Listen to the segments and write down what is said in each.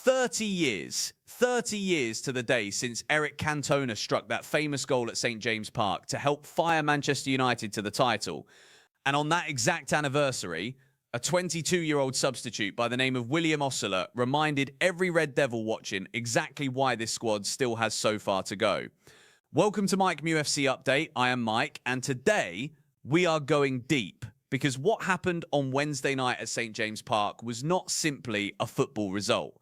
30 years to the day since Eric Cantona struck that famous goal at St. James Park to help fire Manchester United to the title. And on that exact anniversary, a 22-year-old substitute by the name of William Osler reminded every Red Devil watching exactly why this squad still has so far to go. Welcome to MUFC Update. I am Mike, and today we are going deep because what happened on Wednesday night at St. James Park was not simply a football result.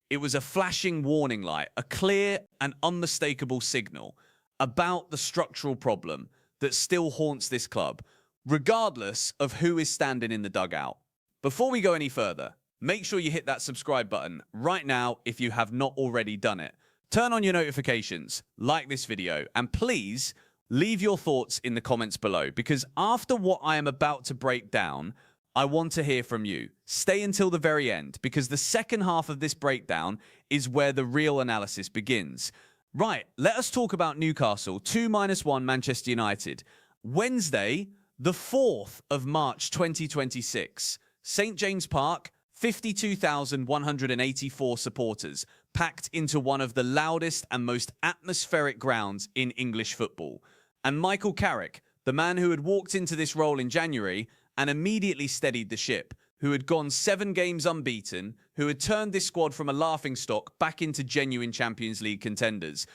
It was a flashing warning light, a clear and unmistakable signal about the structural problem that still haunts this club, regardless of who is standing in the dugout. Before we go any further, make sure you hit that subscribe button right now if you have not already done it. Turn on your notifications, like this video, and please leave your thoughts in the comments below, because after what I am about to break down, I want to hear from you. Stay until the very end, because the second half of this breakdown is where the real analysis begins. Right, let us talk about Newcastle 2-1 Manchester United. Wednesday, the 4th of March 2026. St. James Park, 52,184 supporters, packed into one of the loudest and most atmospheric grounds in English football. And Michael Carrick, the man who had walked into this role in January and immediately steadied the ship, who had gone 7 games unbeaten, who had turned this squad from a laughingstock back into genuine Champions League contenders,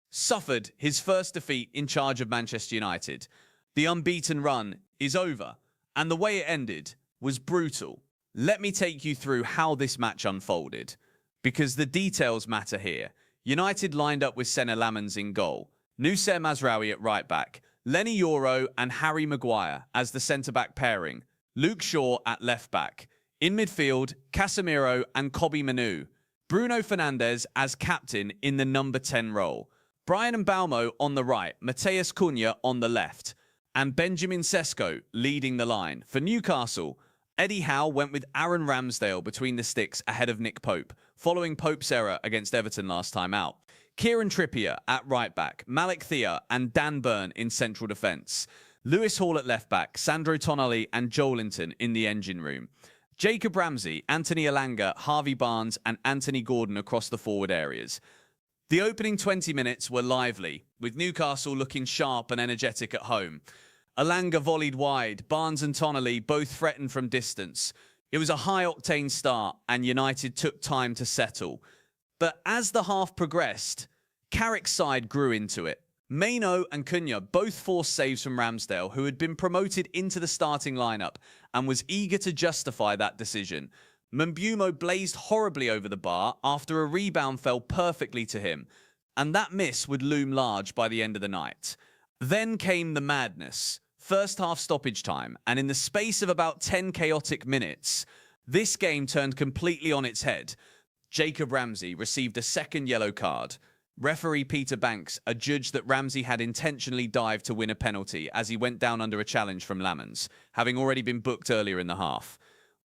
suffered his first defeat in charge of Manchester United. The unbeaten run is over, and the way it ended was brutal. Let me take you through how this match unfolded, because the details matter here. United lined up with Senna Lamens in goal, Noussair Mazraoui at right back, Lenny Yoro and Harry Maguire as the centre-back pairing, Luke Shaw at left-back. In midfield, Casemiro and Kobbie Mainoo. Bruno Fernandes as captain in the number 10 role. Bryan Mbeumo on the right, Matheus Cunha on the left, and Benjamin Sesko leading the line. For Newcastle, Eddie Howe went with Aaron Ramsdale between the sticks ahead of Nick Pope, following Pope's error against Everton last time out. Kieran Trippier at right-back, Malik Thea and Dan Burn in central defence. Lewis Hall at left-back, Sandro Tonali and Joelinton in the engine room. Jacob Ramsey, Anthony Elanga, Harvey Barnes and Anthony Gordon across the forward areas. The opening 20 minutes were lively, with Newcastle looking sharp and energetic at home. Elanga volleyed wide, Barnes and Tonali both threatened from distance. It was a high-octane start, and United took time to settle. But as the half progressed, Carrick's side grew into it. Mainoo and Cunha both forced saves from Ramsdale, who had been promoted into the starting lineup and was eager to justify that decision. Mbeumo blazed horribly over the bar after a rebound fell perfectly to him, and that miss would loom large by the end of the night. Then came the madness. First half stoppage time, and in the space of about 10 chaotic minutes, this game turned completely on its head. Jacob Ramsey received a second yellow card. Referee Peter Banks adjudged that Ramsey had intentionally dived to win a penalty as he went down under a challenge from Lamens, having already been booked earlier in the half.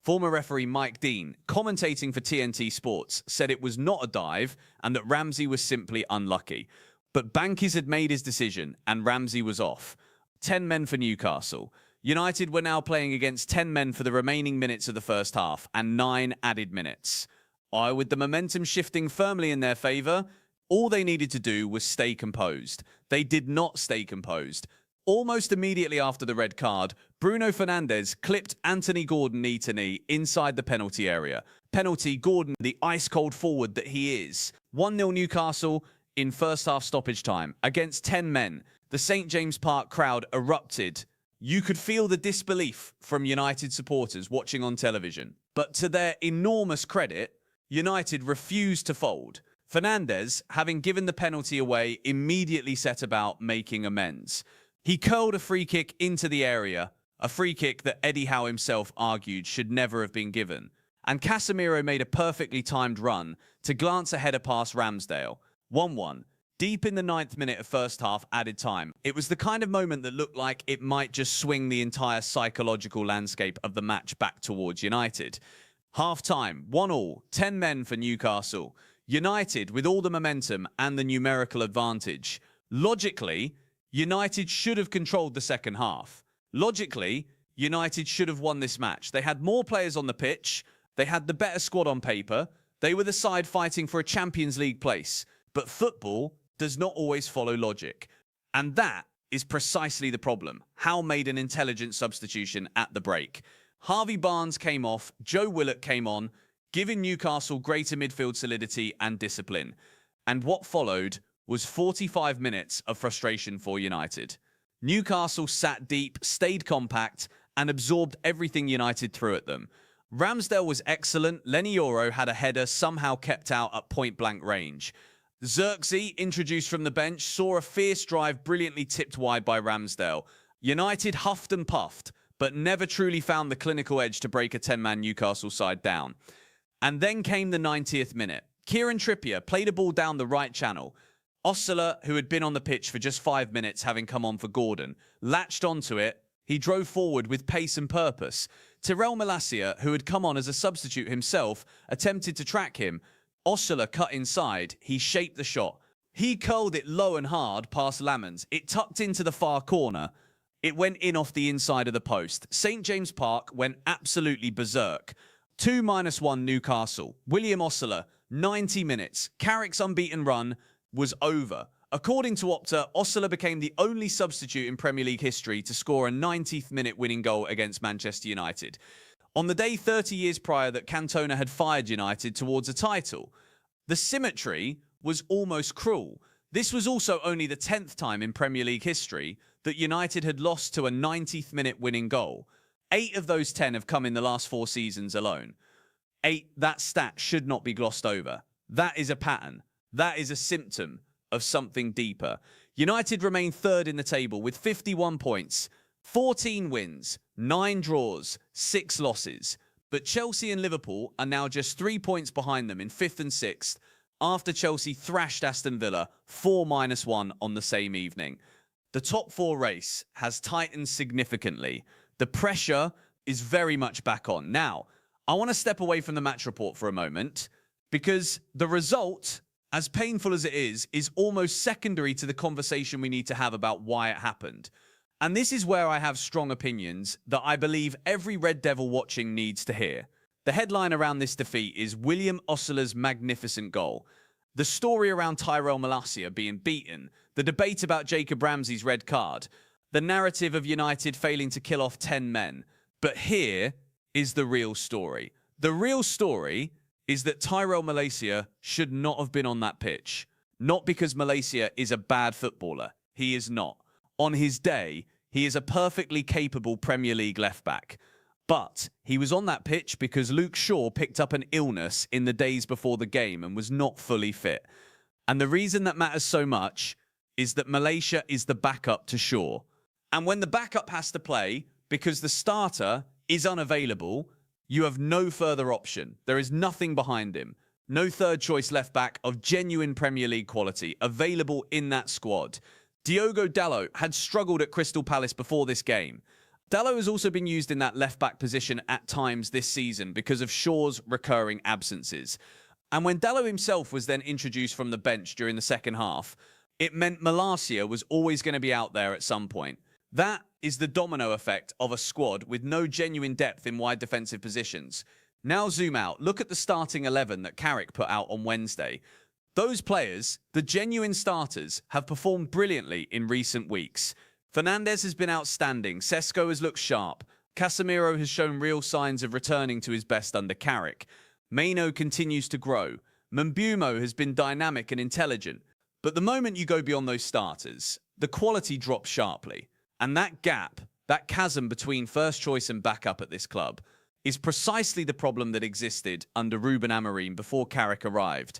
Former referee Mike Dean, commentating for TNT Sports, said it was not a dive and that Ramsey was simply unlucky. But Banks had made his decision and Ramsey was off. 10 men for Newcastle. United were now playing against 10 men for the remaining minutes of the first half and 9 added minutes. With the momentum shifting firmly in their favour, all they needed to do was stay composed. They did not stay composed. Almost immediately after the red card, Bruno Fernandes clipped Anthony Gordon knee to knee inside the penalty area. Penalty, Gordon, the ice-cold forward that he is. 1-0 Newcastle in first half stoppage time. Against 10 men, the St. James Park crowd erupted. You could feel the disbelief from United supporters watching on television. But to their enormous credit, United refused to fold. Fernandes, having given the penalty away, immediately set about making amends. He curled a free kick into the area, a free kick that Eddie Howe himself argued should never have been given. And Casemiro made a perfectly timed run to glance ahead of past Ramsdale. 1-1. Deep in the 9th minute of first half added time. It was the kind of moment that looked like it might just swing the entire psychological landscape of the match back towards United. Half-time, 1-1, 10 men for Newcastle. United with all the momentum and the numerical advantage. Logically, United should have controlled the second half. Logically, United should have won this match. They had more players on the pitch. They had the better squad on paper. They were the side fighting for a Champions League place. But football does not always follow logic. And that is precisely the problem. Howe made an intelligent substitution at the break. Harvey Barnes came off, Joe Willock came on, giving Newcastle greater midfield solidity and discipline. And what followed was 45 minutes of frustration for United. Newcastle sat deep, stayed compact, and absorbed everything United threw at them. Ramsdale was excellent. Lenny Yoro had a header somehow kept out at point-blank range. Xerxes, introduced from the bench, saw a fierce drive brilliantly tipped wide by Ramsdale. United huffed and puffed, but never truly found the clinical edge to break a 10-man Newcastle side down. And then came the 90th minute. Kieran Trippier played a ball down the right channel. Osler, who had been on the pitch for just 5 minutes having come on for Gordon, latched onto it. He drove forward with pace and purpose. Tyrell Malacia, who had come on as a substitute himself, attempted to track him. Osler cut inside. He shaped the shot. He curled it low and hard past Lamans. It tucked into the far corner. It went in off the inside of the post. St. James Park went absolutely berserk. 2-1 Newcastle. William Osler, 90 minutes. Carrick's unbeaten run was over. According to Opta, Osler became the only substitute in Premier League history to score a 90th minute winning goal against Manchester United. On the day 30 years prior that Cantona had fired United towards a title. The symmetry was almost cruel. This was also only the 10th time in Premier League history that United had lost to a 90th minute winning goal. 8 of those 10 have come in the last 4 seasons alone. That stat should not be glossed over. That is a pattern. That is a symptom of something deeper. United remain third in the table with 51 points, 14 wins, 9 draws, 6 losses. But Chelsea and Liverpool are now just 3 points behind them in 5th and 6th after Chelsea thrashed Aston Villa 4-1 on the same evening. The top 4 race has tightened significantly. The pressure is very much back on. Now, I want to step away from the match report for a moment because the result, as painful as it is almost secondary to the conversation we need to have about why it happened. And this is where I have strong opinions that I believe every Red Devil watching needs to hear. The headline around this defeat is William Osler's magnificent goal. The story around Tyrell Malacia being beaten, the debate about Jacob Ramsey's red card, the narrative of United failing to kill off 10 men. But here is the real story. The real story is that Tyrell Malacia should not have been on that pitch. Not because Malacia is a bad footballer. He is not. On his day, he is a perfectly capable Premier League left-back. But he was on that pitch because Luke Shaw picked up an illness in the days before the game and was not fully fit. And the reason that matters so much is that Malacia is the backup to Shaw. And when the backup has to play because the starter is unavailable, you have no further option. There is nothing behind him. No third-choice left-back of genuine Premier League quality available in that squad. Diogo Dalot had struggled at Crystal Palace before this game. Dalot has also been used in that left-back position at times this season because of Shaw's recurring absences. And when Dalot himself was then introduced from the bench during the second half, it meant Malacia was always going to be out there at some point. That is the domino effect of a squad with no genuine depth in wide defensive positions. Now zoom out. Look at the starting 11 that Carrick put out on Wednesday. Those players, the genuine starters, have performed brilliantly in recent weeks. Fernandes has been outstanding. Sesko has looked sharp. Casemiro has shown real signs of returning to his best under Carrick. Maino continues to grow. Mbeumo has been dynamic and intelligent. But the moment you go beyond those starters, the quality drops sharply. And that gap, that chasm between first choice and backup at this club, is precisely the problem that existed under Ruben Amorim before Carrick arrived.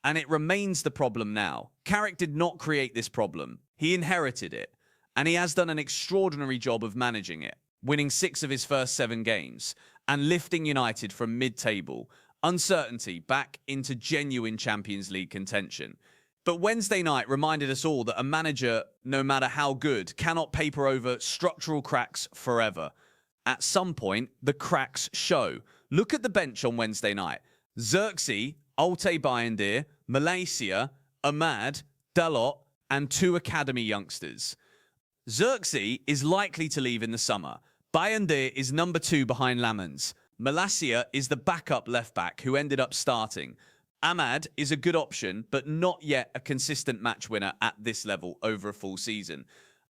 And it remains the problem now. Carrick did not create this problem. He inherited it. And he has done an extraordinary job of managing it, winning 6 of his first 7 games and lifting United from mid-table, uncertainty back into genuine Champions League contention. But Wednesday night reminded us all that a manager, no matter how good, cannot paper over structural cracks forever. At some point, the cracks show. Look at the bench on Wednesday night. Xerxes, Altay Bayındır, Malacia, Ahmad, Dalot, and 2 academy youngsters. Xerxes is likely to leave in the summer. Bayındır is number 2 behind Lamans. Malacia is the backup left-back who ended up starting. Ahmad is a good option, but not yet a consistent match winner at this level over a full season.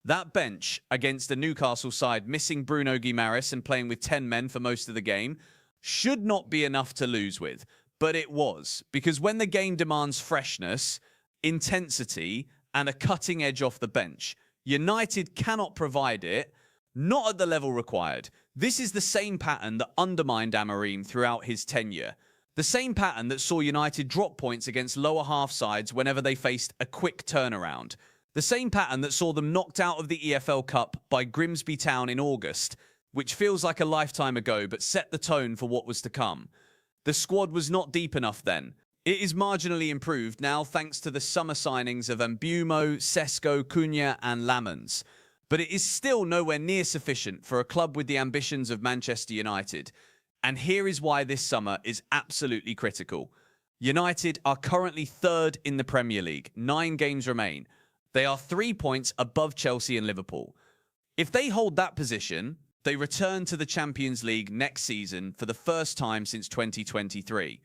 That bench against the Newcastle side missing Bruno Guimaraes and playing with 10 men for most of the game should not be enough to lose with. But it was, because when the game demands freshness, intensity, and a cutting edge off the bench, United cannot provide it, not at the level required. This is the same pattern that undermined Amorim throughout his tenure. The same pattern that saw United drop points against lower half sides whenever they faced a quick turnaround. The same pattern that saw them knocked out of the EFL Cup by Grimsby Town in August, which feels like a lifetime ago but set the tone for what was to come. The squad was not deep enough then. It is marginally improved now thanks to the summer signings of Mbeumo, Sesko, Cunha and Amorim'S. But it is still nowhere near sufficient for a club with the ambitions of Manchester United. And here is why this summer is absolutely critical. United are currently third in the Premier League. 9 games remain. They are 3 points above Chelsea and Liverpool. If they hold that position, they return to the Champions League next season for the first time since 2023.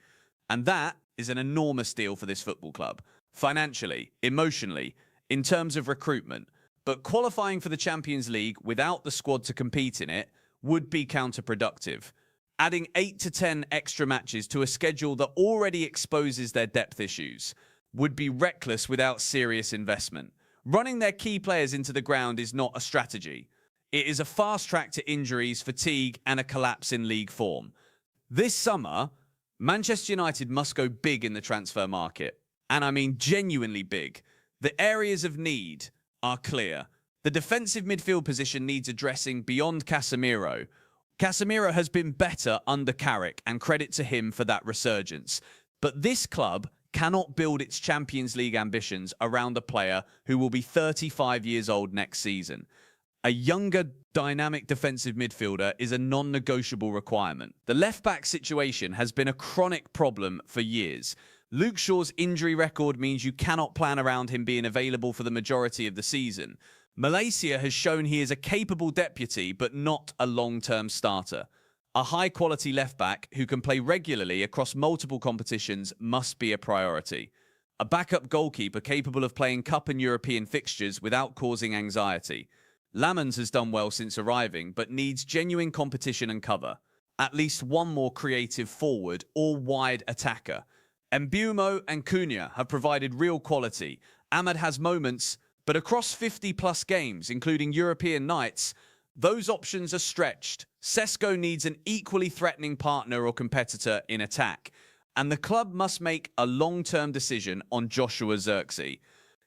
And that is an enormous deal for this football club. Financially, emotionally, in terms of recruitment. But qualifying for the Champions League without the squad to compete in it would be counterproductive. Adding 8 to 10 extra matches to a schedule that already exposes their depth issues would be reckless without serious investment. Running their key players into the ground is not a strategy. It is a fast track to injuries, fatigue, and a collapse in league form. This summer, Manchester United must go big in the transfer market. And I mean genuinely big. The areas of need are clear. The defensive midfield position needs addressing beyond Casemiro. Casemiro has been better under Carrick, and credit to him for that resurgence. But this club cannot build its Champions League ambitions around a player who will be 35 years old next season. A younger, dynamic defensive midfielder is a non-negotiable requirement. The left-back situation has been a chronic problem for years. Luke Shaw's injury record means you cannot plan around him being available for the majority of the season. Malacia has shown he is a capable deputy, but not a long-term starter. A high-quality left-back who can play regularly across multiple competitions must be a priority. A backup goalkeeper capable of playing Cup and European fixtures without causing anxiety. Amorim'S has done well since arriving, but needs genuine competition and cover. At least one more creative forward or wide attacker. Mbeumo and Cunha have provided real quality. Ahmad has moments, but across 50-plus games, including European nights, those options are stretched. Sesko needs an equally threatening partner or competitor in attack. And the club must make a long-term decision on Joshua Zirkzee.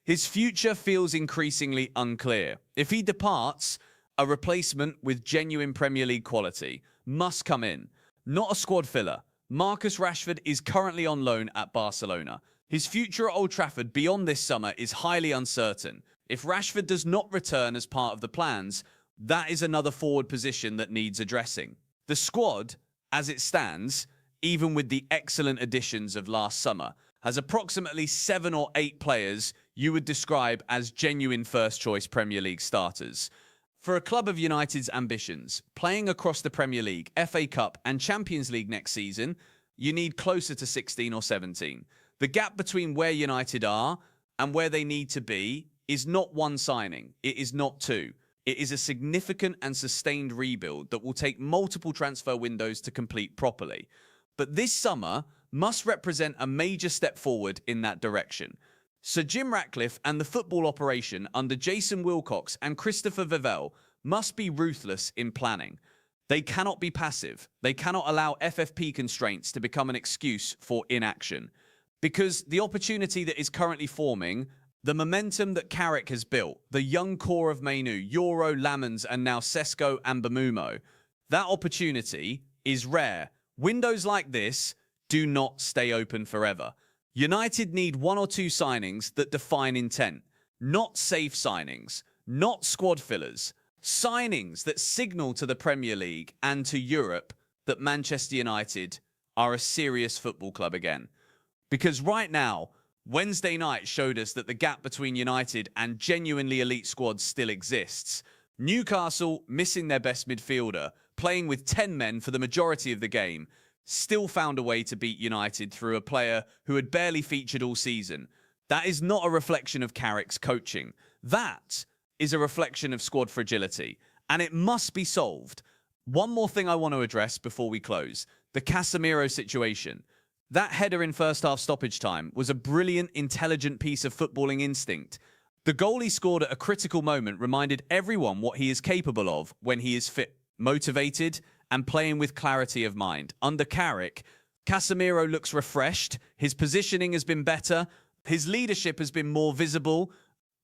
His future feels increasingly unclear. If he departs, a replacement with genuine Premier League quality must come in, not a squad filler. Marcus Rashford is currently on loan at Barcelona. His future at Old Trafford beyond this summer is highly uncertain. If Rashford does not return as part of the plans, that is another forward position that needs addressing. The squad, as it stands, even with the excellent additions of last summer, has approximately 7 or 8 players you would describe as genuine first-choice Premier League starters. For a club of United's ambitions, playing across the Premier League, FA Cup and Champions League next season, you need closer to 16 or 17. The gap between where United are and where they need to be is not one signing. It is not 2. It is a significant and sustained rebuild that will take multiple transfer windows to complete properly. But this summer must represent a major step forward in that direction. Sir Jim Ratcliffe and the football operation under Jason Wilcox and Christopher Vivell must be ruthless in planning. They cannot be passive. They cannot allow FFP constraints to become an excuse for inaction. Because the opportunity that is currently forming, the momentum that Carrick has built, the young core of Mainu, Euro, Amorim'S, and now Sesko and Mbeumo, that opportunity is rare. Windows like this do not stay open forever. United need 1 or 2 signings that define intent, not safe signings, not squad fillers, signings that signal to the Premier League and to Europe that Manchester United are a serious football club again. Because right now, Wednesday night showed us that the gap between United and genuinely elite squads still exists. Newcastle missing their best midfielder, playing with 10 men for the majority of the game, still found a way to beat United through a player who had barely featured all season. That is not a reflection of Carrick's coaching. That is a reflection of squad fragility, and it must be solved. One more thing I want to address before we close. The Casemiro situation. That header in first half stoppage time was a brilliant, intelligent piece of footballing instinct. The goal he scored at a critical moment reminded everyone what he is capable of when he is fit, motivated, and playing with clarity of mind. Under Carrick, Casemiro looks refreshed, his positioning has been better, his leadership has been more visible,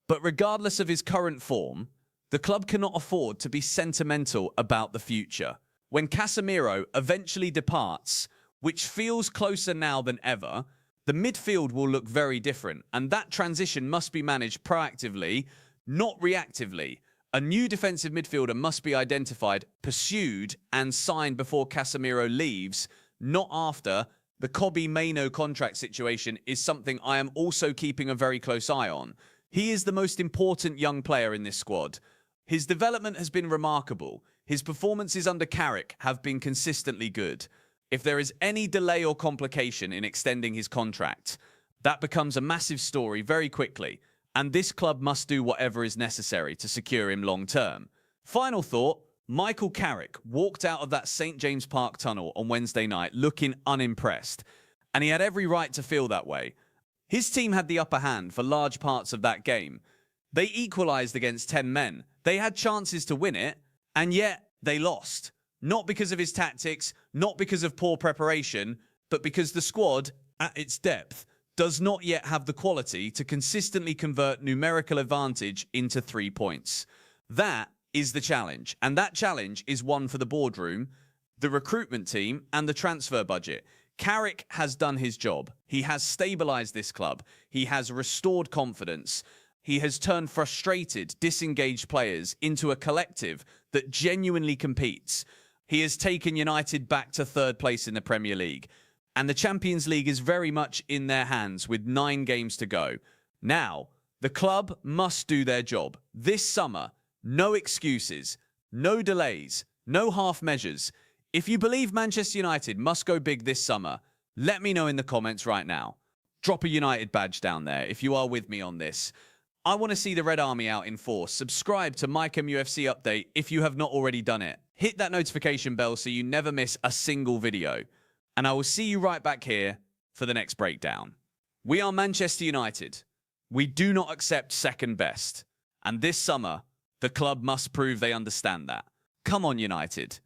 but regardless of his current form, the club cannot afford to be sentimental about the future. When Casemiro eventually departs, which feels closer now than ever, the midfield will look very different, and that transition must be managed proactively, not reactively. A new defensive midfielder must be identified, pursued, and signed before Casemiro leaves, not after. The Kobbie Mainoo contract situation is something I am also keeping a very close eye on. He is the most important young player in this squad. His development has been remarkable. His performances under Carrick have been consistently good. If there is any delay or complication in extending his contract, that becomes a massive story very quickly, and this club must do whatever is necessary to secure him long term. Final thought, Michael Carrick walked out of that St. James Park tunnel on Wednesday night looking unimpressed, and he had every right to feel that way. His team had the upper hand for large parts of that game. They equalised against 10 men. They had chances to win it, and yet they lost. Not because of his tactics, not because of poor preparation, but because the squad, at its depth, does not yet have the quality to consistently convert numerical advantage into 3 points. That is the challenge, and that challenge is one for the boardroom, the recruitment team, and the transfer budget. Carrick has done his job. He has stabilised this club. He has restored confidence. He has turned frustrated, disengaged players into a collective that genuinely competes. He has taken United back to third place in the Premier League. And the Champions League is very much in their hands with 9 games to go. Now, the club must do their job. This summer, no excuses, no delays, no half measures. If you believe Manchester United must go big this summer, let me know in the comments right now. Drop a United badge down there if you are with me on this. I want to see the Red Army out in force. Subscribe to MUFC Update if you have not already done it. Hit that notification bell so you never miss a single video. And I will see you right back here for the next breakdown. We are Manchester United. We do not accept second best. And this summer, the club must prove they understand that. Come on, United.